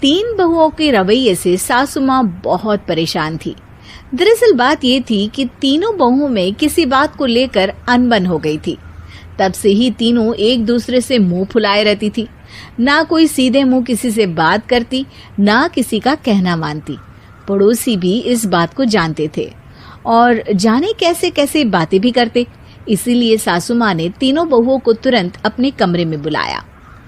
तीन बहुओं के रवैये से सासू माँ बहुत परेशान थी। दरअसल बात ये थी कि तीनों बहुओं में किसी बात को लेकर अनबन हो गई थी। तब से ही तीनों एक दूसरे से मुंह फुलाए रहती थी। ना कोई सीधे मुंह किसी से बात करती, ना किसी का कहना मानती। पड़ोसी भी इस बात को जानते थे और जाने कैसे कैसे बातें भी करते। इसीलिए सासू माँ ने तीनों बहुओं को तुरंत अपने कमरे में बुलाया।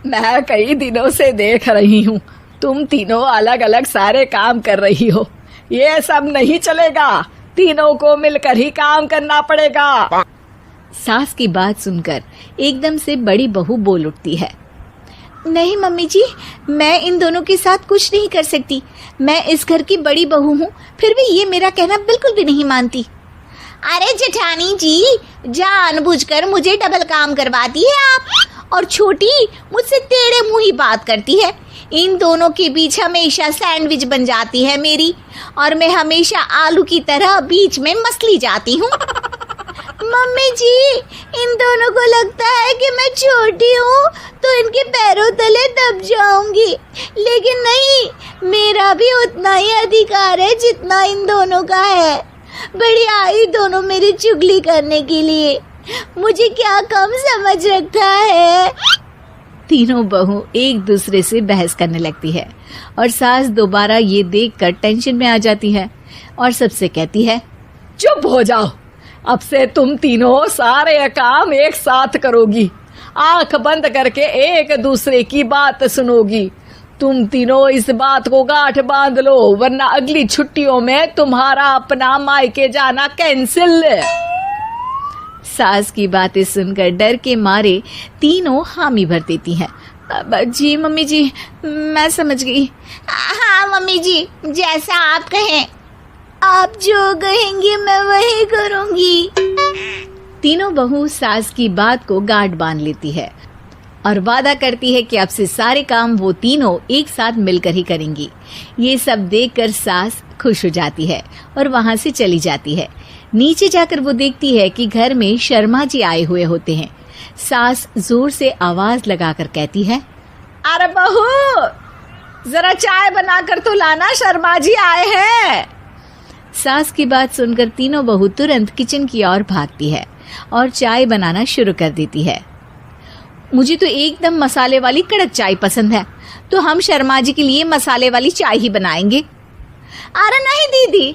मैं कई दिनों से देख रही हूँ, तुम तीनों अलग अलग सारे काम कर रही हो। ये सब नहीं चलेगा, तीनों को मिलकर ही काम करना पड़ेगा। सास की बात सुनकर एकदम से बड़ी बहू बोल उठती है। नहीं मम्मी जी, मैं इन दोनों के साथ कुछ नहीं कर सकती। मैं इस घर की बड़ी बहू हूँ, फिर भी ये मेरा कहना बिल्कुल भी नहीं मानती। अरे जेठानी जी, जानबूझकर मुझे डबल काम करवाती है आप, और छोटी मुझसे टेढ़े मुंह ही बात करती है। इन दोनों के बीच हमेशा सैंडविच बन जाती है मेरी, और मैं हमेशा आलू की तरह बीच में मसली जाती हूँ। मम्मी जी, इन दोनों को लगता है कि मैं छोटी हूँ तो इनके पैरों तले दब जाऊंगी, लेकिन नहीं, मेरा भी उतना ही अधिकार है जितना इन दोनों का है। बड़ी आई दोनों मेरी चुगली करने के लिए, मुझे क्या कम समझ रखा है। तीनों बहू एक दूसरे से बहस करने लगती है और सास दोबारा ये देखकर टेंशन में आ जाती है और सबसे कहती है, चुप हो जाओ, अब से तुम तीनों सारे काम एक साथ करोगी, आंख बंद करके एक दूसरे की बात सुनोगी। तुम तीनों इस बात को गांठ बांध लो, वरना अगली छुट्टियों में तुम्हारा अपना मायके जाना कैंसिल। सास की बातें सुनकर डर के मारे तीनों हामी भर देती हैं। जी मम्मी जी, मैं समझ गई। हाँ मम्मी जी, जैसा आप कहें, आप जो कहेंगी मैं वही करूंगी। तीनों बहू सास की बात को गांठ बांध लेती है और वादा करती है कि अब से सारे काम वो तीनों एक साथ मिलकर ही करेंगी। ये सब देखकर सास खुश हो जाती है और वहां से चली जाती है। नीचे जाकर वो देखती है कि घर में शर्मा जी आए हुए होते हैं। सास जोर से आवाज लगाकर कहती है, अरे बहू, जरा चाय बनाकर तो लाना, शर्मा जी आए हैं। सास की बात सुनकर तीनों बहू तुरंत किचन की ओर भागती है और चाय बनाना शुरू कर देती है। मुझे तो एकदम मसाले वाली कड़क चाय पसंद है, तो हम शर्मा जी के लिए मसाले वाली चाय ही बनाएंगे। अरे नहीं दीदी,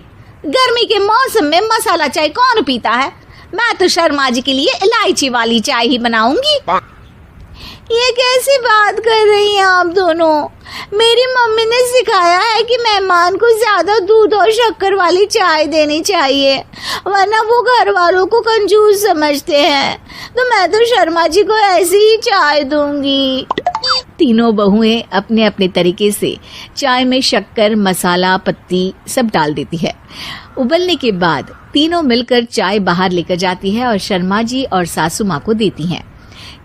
गर्मी के मौसम में मसाला चाय कौन पीता है? मैं तो शर्मा जी के लिए इलायची वाली चाय ही बनाऊंगी। ये कैसी बात कर रही हैं आप दोनों? मेरी मम्मी ने सिखाया है कि मेहमान को ज्यादा दूध और शक्कर वाली चाय देनी चाहिए, वरना वो घर वालों को कंजूस समझते हैं। तो मैं तो शर्मा जी को ऐसी ही चाय दूंगी। तीनों बहुएं अपने अपने तरीके से चाय में शक्कर, मसाला, पत्ती सब डाल देती है। उबलने के बाद तीनों मिलकर चाय बाहर लेकर जाती है और शर्मा जी और सासू माँ को देती हैं।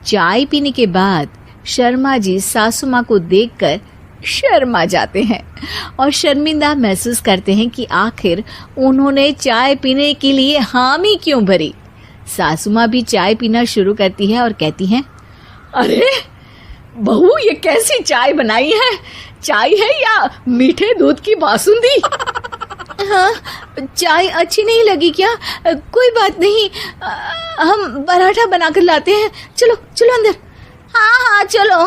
चाय पीने के बाद शर्मा जी सासू माँ को देखकर शर्मा जाते हैं और शर्मिंदा महसूस करते हैं कि आखिर उन्होंने चाय पीने के लिए हामी क्यों भरी। सासू माँ भी चाय पीना शुरू करती है और कहती हैं, अरे बहू, ये कैसी चाय बनाई है? चाय है या मीठे दूध की बासुंदी? हाँ, चाय अच्छी नहीं लगी क्या? कोई बात नहीं, हम पराठा बनाकर लाते हैं। चलो चलो अंदर। हाँ चलो।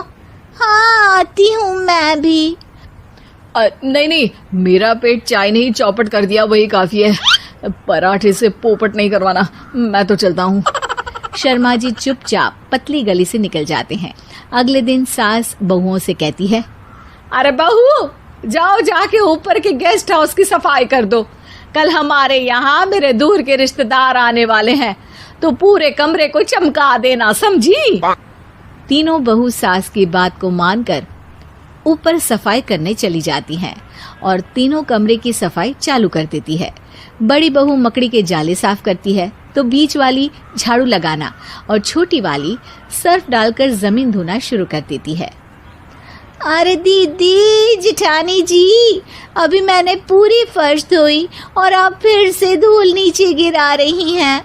हाँ, आती हूँ मैं भी। नहीं नहीं, मेरा पेट चाय ने ही चौपट कर दिया, वही काफी है। पराठे से पोपट नहीं करवाना, मैं तो चलता हूँ। शर्मा जी चुपचाप पतली गली से निकल जाते हैं। अगले दिन सास बहुओं से कहती है, अरे बहू, जाओ जाके ऊपर के गेस्ट हाउस की सफाई कर दो। कल हमारे यहाँ मेरे दूर के रिश्तेदार आने वाले हैं, तो पूरे कमरे को चमका देना, समझी? तीनों बहू सास की बात को मानकर ऊपर सफाई करने चली जाती हैं और तीनों कमरे की सफाई चालू कर देती है। बड़ी बहू मकड़ी के जाले साफ करती है, तो बीच वाली झाड़ू लगाना और छोटी वाली सर्फ डालकर जमीन धोना शुरू कर देती है। अरे दीदी, जेठानी जी, अभी मैंने पूरी फर्श धोई और आप फिर से धूल नीचे गिरा रही हैं।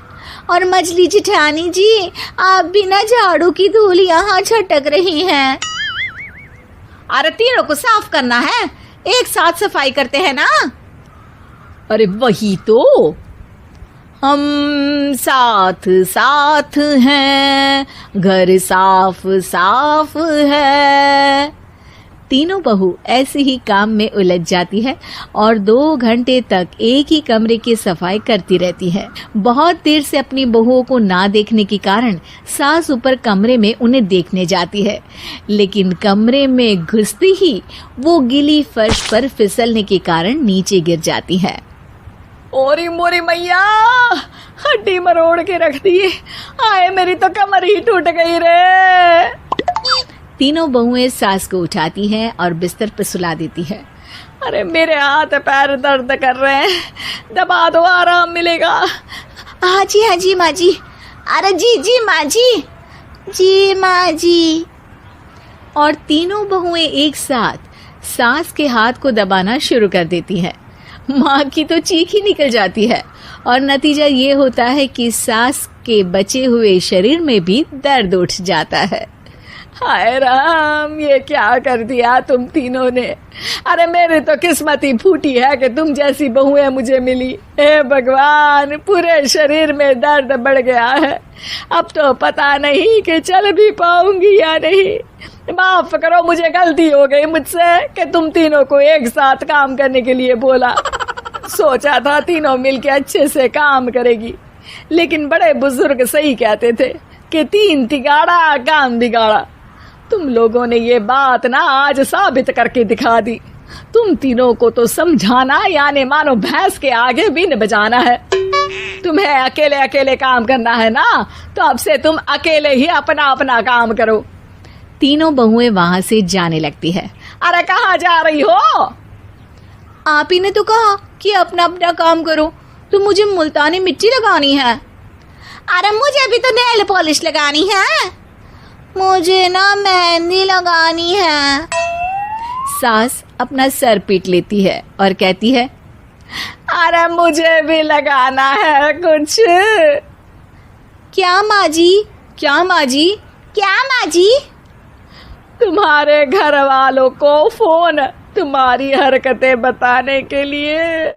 और मछली जेठानी जी, आप बिना झाड़ू की धूल यहाँ छटक रही हैं। अरे तीनों को साफ करना है, एक साथ सफाई करते हैं ना। अरे वही तो, हम साथ साथ हैं, घर साफ साफ है। तीनों बहू ऐसे ही काम में उलझ जाती है और 2 घंटे तक एक ही कमरे की सफाई करती रहती है। बहुत देर से अपनी बहुओं को ना देखने के कारण सास ऊपर कमरे में उन्हें देखने जाती है, लेकिन कमरे में घुसती ही वो गीली फर्श पर फिसलने के कारण नीचे गिर जाती है। ओरी मोरी मैया, हड्डी मरोड़ के रख दी। आए मेरी तो कमर ही टूट गई रे। तीनों बहुएं सास को उठाती हैं और बिस्तर पर सुला देती है। अरे मेरे हाथ पैर दर्द कर रहे हैं, दबा दो, आराम मिलेगा। हाँ जी माँ जी। अरे जी माँ जी, जी माँ जी। और तीनों बहुएं एक साथ सास के हाथ को दबाना शुरू कर देती हैं। माँ की तो चीख ही निकल जाती है और नतीजा ये होता है कि सास के बचे हुए शरीर में भी दर्द उठ जाता है। हाय राम, ये क्या कर दिया तुम तीनों ने। अरे मेरी तो किस्मत ही फूटी है कि तुम जैसी बहुएं मुझे मिली। हे भगवान, पूरे शरीर में दर्द बढ़ गया है। अब तो पता नहीं कि चल भी पाऊंगी या नहीं। माफ करो, मुझे गलती हो गई मुझसे कि तुम तीनों को एक साथ काम करने के लिए बोला। सोचा था तीनों मिलके अच्छे से काम करेगी, लेकिन बड़े बुजुर्ग सही कहते थे कि 3 तिगाड़ा काम बिगाड़ा। तुम लोगों ने ये बात ना आज साबित करके दिखा दी। तुम तीनों को तो समझाना यानी मानो भैंस के आगे बीन बजाना है। तुम्हें अकेले अकेले काम करना है ना, तो अब से तुम अकेले ही अपना अपना काम करो। तीनों बहुएं वहां से जाने लगती है। अरे कहाँ जा रही हो? आप ही ने तो कहा कि अपना अपना काम तो मुझे मुल्तानी मिट्टी लगानी है। अरे मुझे भी तो नेल पॉलिश लगानी है, मुझे ना मेहंदी लगानी है। सास अपना सर पीट लेती है और कहती है, अरे मुझे भी लगाना है कुछ। क्या माँ जी? क्या माँ जी? क्या माँ जी? तुम्हारे घर वालों को फोन तुम्हारी हरकतें बताने के लिए।